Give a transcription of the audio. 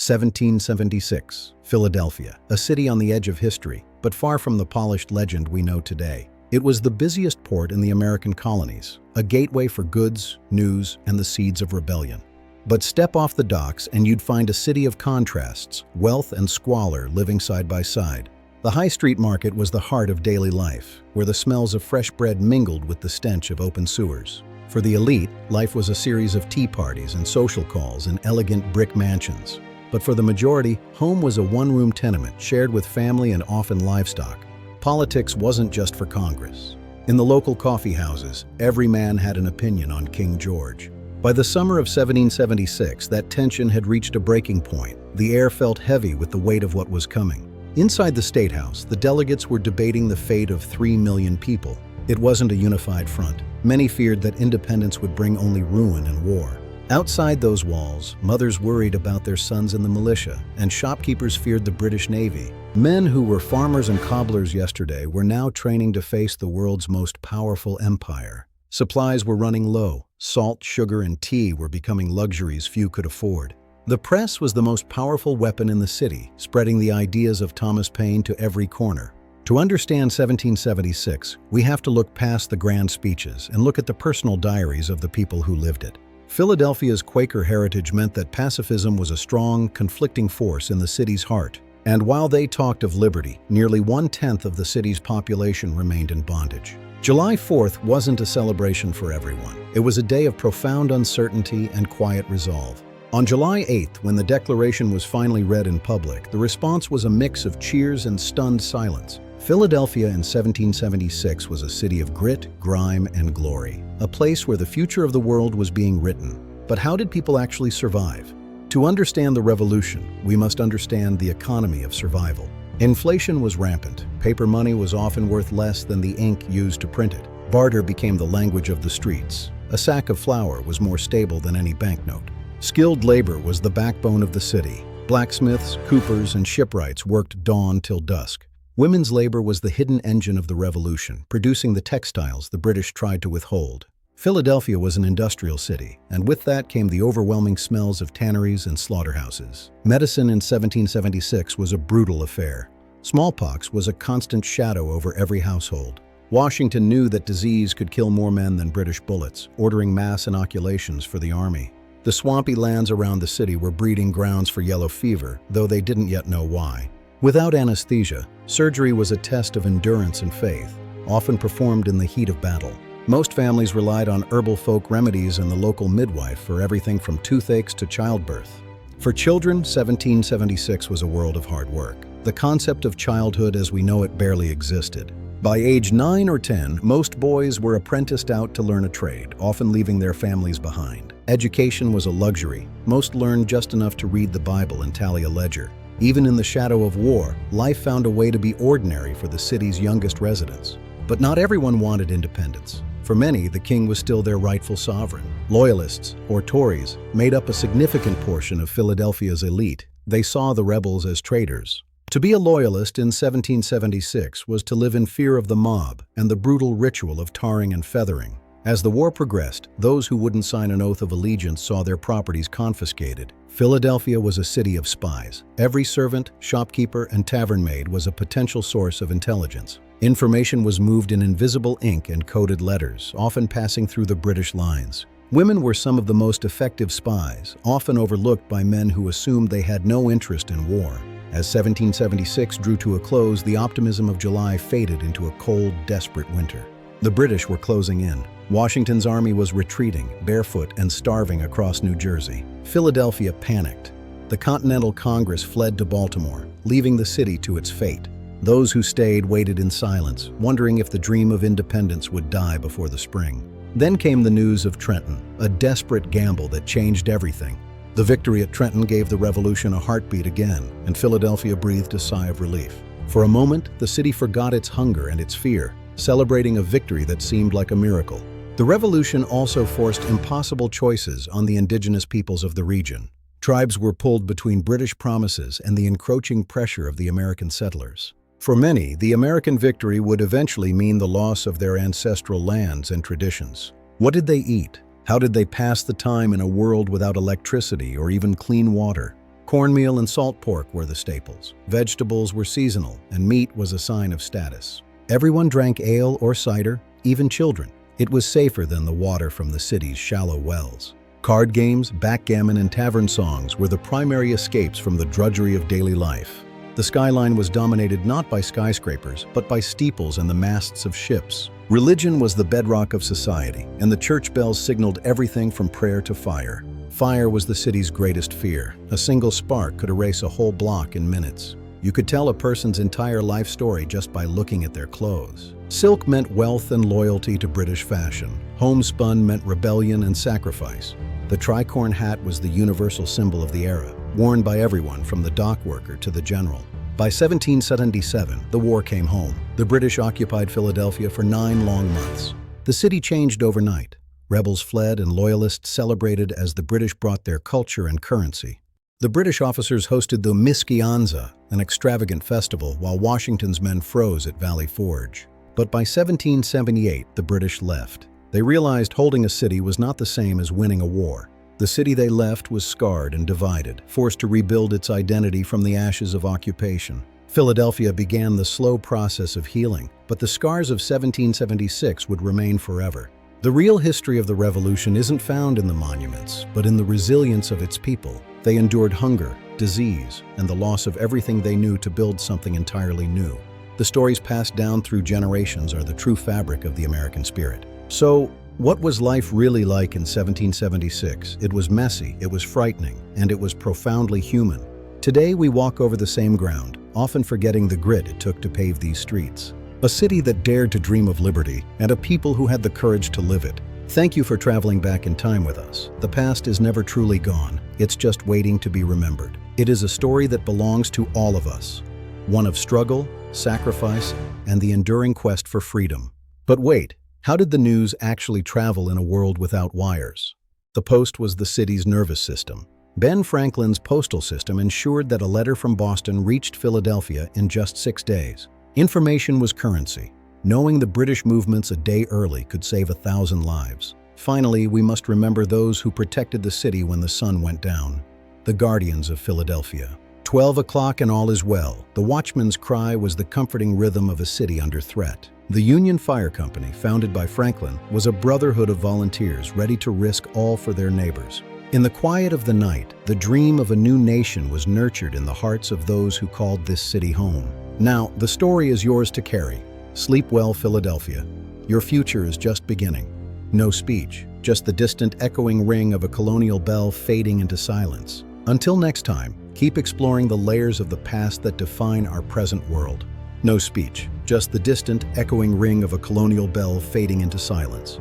1776, Philadelphia, a city on the edge of history, but far from the polished legend we know today. It was the busiest port in the American colonies, a gateway for goods, news, and the seeds of rebellion. But step off the docks and you'd find a city of contrasts, wealth and squalor living side by side. The high street market was the heart of daily life, where the smells of fresh bread mingled with the stench of open sewers. For the elite, life was a series of tea parties and social calls in elegant brick mansions. But for the majority, home was a one-room tenement shared with family and often livestock. Politics wasn't just for Congress. In the local coffee houses, every man had an opinion on King George. By the summer of 1776, that tension had reached a breaking point. The air felt heavy with the weight of what was coming. Inside the State House, the delegates were debating the fate of 3 million people. It wasn't a unified front. Many feared that independence would bring only ruin and war. Outside those walls, mothers worried about their sons in the militia, and shopkeepers feared the British Navy. Men who were farmers and cobblers yesterday were now training to face the world's most powerful empire. Supplies were running low. Salt, sugar, and tea were becoming luxuries few could afford. The press was the most powerful weapon in the city, spreading the ideas of Thomas Paine to every corner. To understand 1776, we have to look past the grand speeches and look at the personal diaries of the people who lived it. Philadelphia's Quaker heritage meant that pacifism was a strong, conflicting force in the city's heart. And while they talked of liberty, nearly 1/10 of the city's population remained in bondage. July 4th wasn't a celebration for everyone. It was a day of profound uncertainty and quiet resolve. On July 8th, when the Declaration was finally read in public, the response was a mix of cheers and stunned silence. Philadelphia in 1776 was a city of grit, grime, and glory, a place where the future of the world was being written. But how did people actually survive? To understand the revolution, we must understand the economy of survival. Inflation was rampant. Paper money was often worth less than the ink used to print it. Barter became the language of the streets. A sack of flour was more stable than any banknote. Skilled labor was the backbone of the city. Blacksmiths, coopers, and shipwrights worked dawn till dusk. Women's labor was the hidden engine of the revolution, producing the textiles the British tried to withhold. Philadelphia was an industrial city, and with that came the overwhelming smells of tanneries and slaughterhouses. Medicine in 1776 was a brutal affair. Smallpox was a constant shadow over every household. Washington knew that disease could kill more men than British bullets, ordering mass inoculations for the army. The swampy lands around the city were breeding grounds for yellow fever, though they didn't yet know why. Without anesthesia, surgery was a test of endurance and faith, often performed in the heat of battle. Most families relied on herbal folk remedies and the local midwife for everything from toothaches to childbirth. For children, 1776 was a world of hard work. The concept of childhood as we know it barely existed. By age 9 or 10, most boys were apprenticed out to learn a trade, often leaving their families behind. Education was a luxury. Most learned just enough to read the Bible and tally a ledger. Even in the shadow of war, life found a way to be ordinary for the city's youngest residents. But not everyone wanted independence. For many, the king was still their rightful sovereign. Loyalists, or Tories, made up a significant portion of Philadelphia's elite. They saw the rebels as traitors. To be a loyalist in 1776 was to live in fear of the mob and the brutal ritual of tarring and feathering. As the war progressed, those who wouldn't sign an oath of allegiance saw their properties confiscated. Philadelphia was a city of spies. Every servant, shopkeeper, and tavern maid was a potential source of intelligence. Information was moved in invisible ink and coded letters, often passing through the British lines. Women were some of the most effective spies, often overlooked by men who assumed they had no interest in war. As 1776 drew to a close, the optimism of July faded into a cold, desperate winter. The British were closing in. Washington's army was retreating, barefoot and starving across New Jersey. Philadelphia panicked. The Continental Congress fled to Baltimore, leaving the city to its fate. Those who stayed waited in silence, wondering if the dream of independence would die before the spring. Then came the news of Trenton, a desperate gamble that changed everything. The victory at Trenton gave the revolution a heartbeat again, and Philadelphia breathed a sigh of relief. For a moment, the city forgot its hunger and its fear, celebrating a victory that seemed like a miracle. The revolution also forced impossible choices on the indigenous peoples of the region. Tribes were pulled between British promises and the encroaching pressure of the American settlers. For many, the American victory would eventually mean the loss of their ancestral lands and traditions. What did they eat? How did they pass the time in a world without electricity or even clean water? Cornmeal and salt pork were the staples. Vegetables were seasonal, and meat was a sign of status. Everyone drank ale or cider, even children. It was safer than the water from the city's shallow wells. Card games, backgammon, and tavern songs were the primary escapes from the drudgery of daily life. The skyline was dominated not by skyscrapers, but by steeples and the masts of ships. Religion was the bedrock of society, and the church bells signaled everything from prayer to fire. Fire was the city's greatest fear. A single spark could erase a whole block in minutes. You could tell a person's entire life story just by looking at their clothes. Silk meant wealth and loyalty to British fashion. Homespun meant rebellion and sacrifice. The tricorn hat was the universal symbol of the era, worn by everyone from the dock worker to the general. By 1777, the war came home. The British occupied Philadelphia for 9 long months. The city changed overnight. Rebels fled and Loyalists celebrated as the British brought their culture and currency. The British officers hosted the Mischianza, an extravagant festival, while Washington's men froze at Valley Forge. But by 1778, the British left. They realized holding a city was not the same as winning a war. The city they left was scarred and divided, forced to rebuild its identity from the ashes of occupation. Philadelphia began the slow process of healing, but the scars of 1776 would remain forever. The real history of the revolution isn't found in the monuments, but in the resilience of its people. They endured hunger, disease, and the loss of everything they knew to build something entirely new. The stories passed down through generations are the true fabric of the American spirit. So, what was life really like in 1776? It was messy, it was frightening, and it was profoundly human. Today we walk over the same ground, often forgetting the grit it took to pave these streets. A city that dared to dream of liberty, and a people who had the courage to live it. Thank you for traveling back in time with us. The past is never truly gone, it's just waiting to be remembered. It is a story that belongs to all of us. One of struggle, sacrifice, and the enduring quest for freedom. But wait. How did the news actually travel in a world without wires? The post was the city's nervous system. Ben Franklin's postal system ensured that a letter from Boston reached Philadelphia in just 6 days. Information was currency. Knowing the British movements a day early could save 1,000 lives. Finally, we must remember those who protected the city when the sun went down. The guardians of Philadelphia. 12 o'clock and all is well. The watchman's cry was the comforting rhythm of a city under threat. The Union Fire Company, founded by Franklin, was a brotherhood of volunteers ready to risk all for their neighbors. In the quiet of the night, the dream of a new nation was nurtured in the hearts of those who called this city home. Now, the story is yours to carry. Sleep well, Philadelphia. Your future is just beginning. No speech, just the distant echoing ring of a colonial bell fading into silence. Until next time, keep exploring the layers of the past that define our present world. No speech, just the distant, echoing ring of a colonial bell fading into silence.